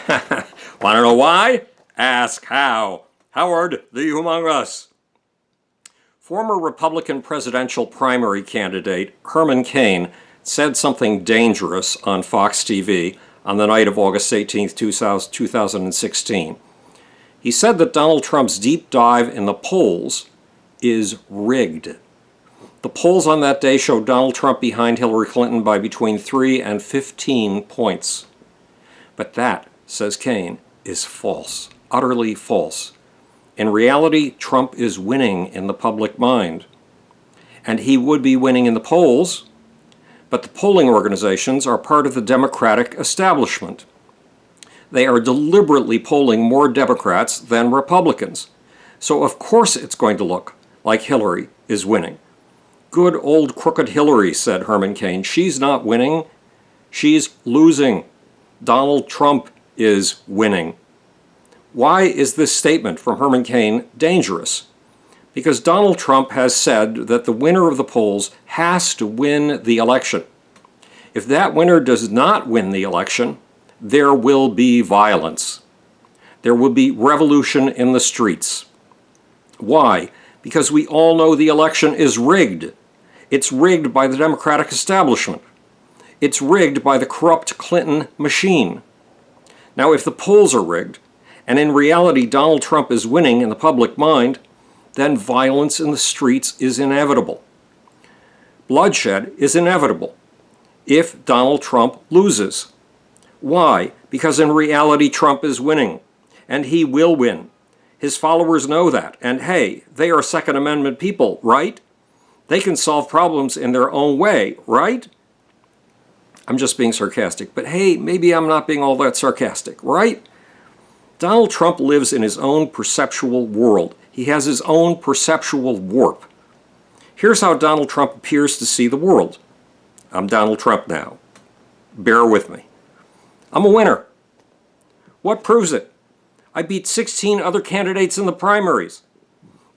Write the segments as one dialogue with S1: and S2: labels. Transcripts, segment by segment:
S1: Want to know why? Ask how. Howard the Humongous. Former Republican presidential primary candidate Herman Cain said something dangerous on Fox TV on the night of August 18, 2016. He said that Donald Trump's deep dive in the polls is rigged. The polls on that day showed Donald Trump behind Hillary Clinton by between 3 and 15 points. But that, says Cain, is false, utterly false. In reality, Trump is winning in the public mind. And he would be winning in the polls, but the polling organizations are part of the Democratic establishment. They are deliberately polling more Democrats than Republicans. So of course it's going to look like Hillary is winning. Good old crooked Hillary, said Herman Cain. She's not winning. She's losing. Donald Trump is winning. Why is this statement from Herman Cain dangerous? Because Donald Trump has said that the winner of the polls has to win the election. If that winner does not win the election, there will be violence. There will be revolution in the streets. Why? Because we all know the election is rigged. It's rigged by the Democratic establishment. It's rigged by the corrupt Clinton machine. Now, if the polls are rigged, and in reality Donald Trump is winning in the public mind, then violence in the streets is inevitable. Bloodshed is inevitable if Donald Trump loses. Why? Because in reality Trump is winning, and he will win. His followers know that, and hey, they are Second Amendment people, right? They can solve problems in their own way, right? I'm just being sarcastic, but hey, maybe I'm not being all that sarcastic, right? Donald Trump lives in his own perceptual world. He has his own perceptual warp. Here's how Donald Trump appears to see the world. I'm Donald Trump now. Bear with me. I'm a winner. What proves it? I beat 16 other candidates in the primaries.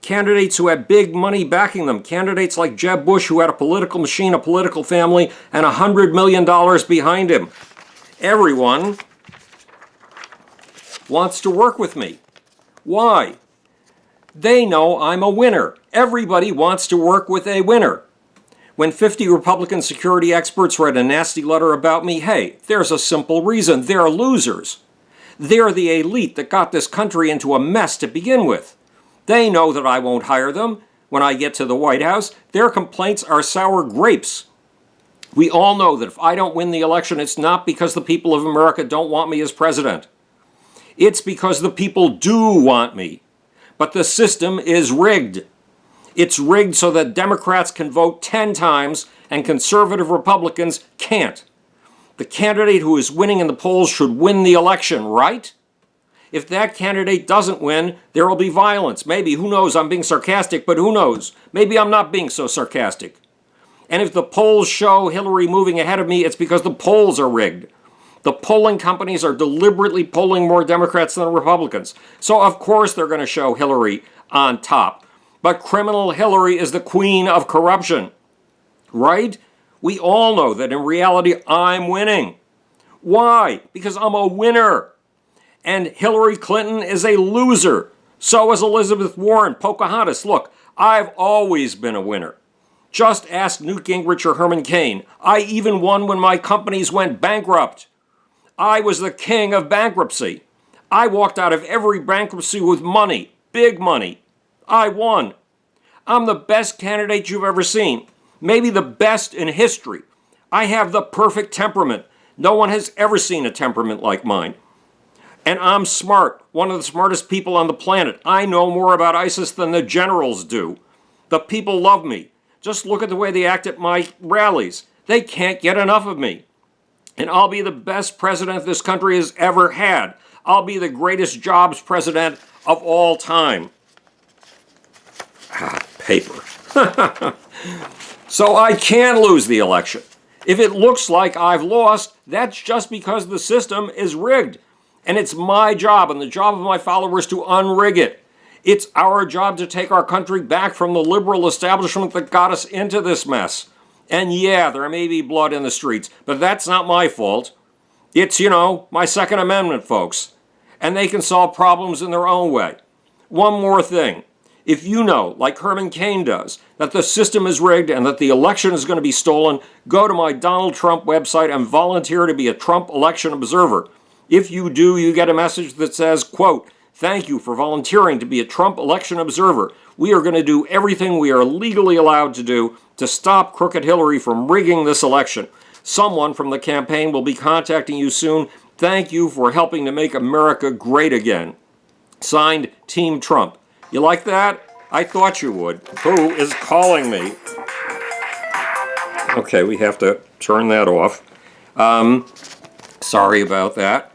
S1: Candidates who had big money backing them. Candidates like Jeb Bush, who had a political machine, a political family, and $100 million behind him. Everyone wants to work with me. Why? They know I'm a winner. Everybody wants to work with a winner. When 50 Republican security experts read a nasty letter about me, hey, there's a simple reason. They're losers. They're the elite that got this country into a mess to begin with. They know that I won't hire them when I get to the White House. Their complaints are sour grapes. We all know that if I don't win the election, it's not because the people of America don't want me as president. It's because the people do want me. But the system is rigged. It's rigged so that Democrats can vote 10 times and conservative Republicans can't. The candidate who is winning in the polls should win the election, right? If that candidate doesn't win, there will be violence. Maybe, who knows, I'm being sarcastic, but who knows? Maybe I'm not being so sarcastic. And if the polls show Hillary moving ahead of me, it's because the polls are rigged. The polling companies are deliberately polling more Democrats than Republicans. So of course they're going to show Hillary on top. But criminal Hillary is the queen of corruption. Right? We all know that in reality I'm winning. Why? Because I'm a winner. And Hillary Clinton is a loser. So is Elizabeth Warren, Pocahontas. Look, I've always been a winner. Just ask Newt Gingrich or Herman Cain. I even won when my companies went bankrupt. I was the king of bankruptcy. I walked out of every bankruptcy with money, big money. I won. I'm the best candidate you've ever seen, maybe the best in history. I have the perfect temperament. No one has ever seen a temperament like mine. And I'm smart, one of the smartest people on the planet. I know more about ISIS than the generals do. The people love me. Just look at the way they act at my rallies. They can't get enough of me. And I'll be the best president this country has ever had. I'll be the greatest jobs president of all time. Paper. So I can lose the election. If it looks like I've lost, that's just because the system is rigged. And it's my job and the job of my followers to unrig it. It's our job to take our country back from the liberal establishment that got us into this mess. And yeah, there may be blood in the streets, but that's not my fault. It's, my Second Amendment, folks. And they can solve problems in their own way. One more thing. If you know, like Herman Cain does, that the system is rigged and that the election is going to be stolen, go to my Donald Trump website and volunteer to be a Trump election observer. If you do, you get a message that says, quote, "Thank you for volunteering to be a Trump election observer. We are going to do everything we are legally allowed to do to stop crooked Hillary from rigging this election. Someone from the campaign will be contacting you soon. Thank you for helping to make America great again." Signed, Team Trump. You like that? I thought you would. Who is calling me? Okay, we have to turn that off. Sorry about that.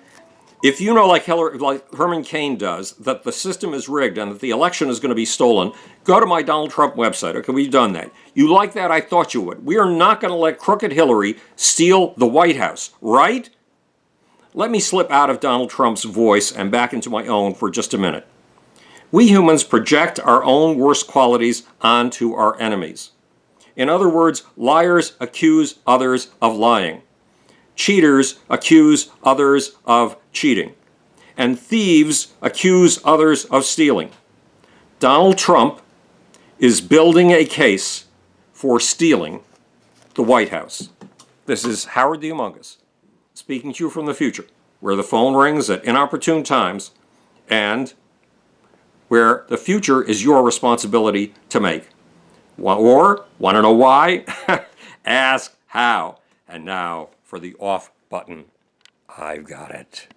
S1: If you know, like Herman Cain does, that the system is rigged and that the election is going to be stolen, go to my Donald Trump website. Okay, we've done that. You like that? I thought you would. We are not going to let crooked Hillary steal the White House, right? Let me slip out of Donald Trump's voice and back into my own for just a minute. We humans project our own worst qualities onto our enemies. In other words, liars accuse others of lying. Cheaters accuse others of cheating. And thieves accuse others of stealing. Donald Trump is building a case for stealing the White House. This is Howard the Humongous, speaking to you from the future, where the phone rings at inopportune times and where the future is your responsibility to make. Or, want to know why? Ask how. And now for the off button. I've got it.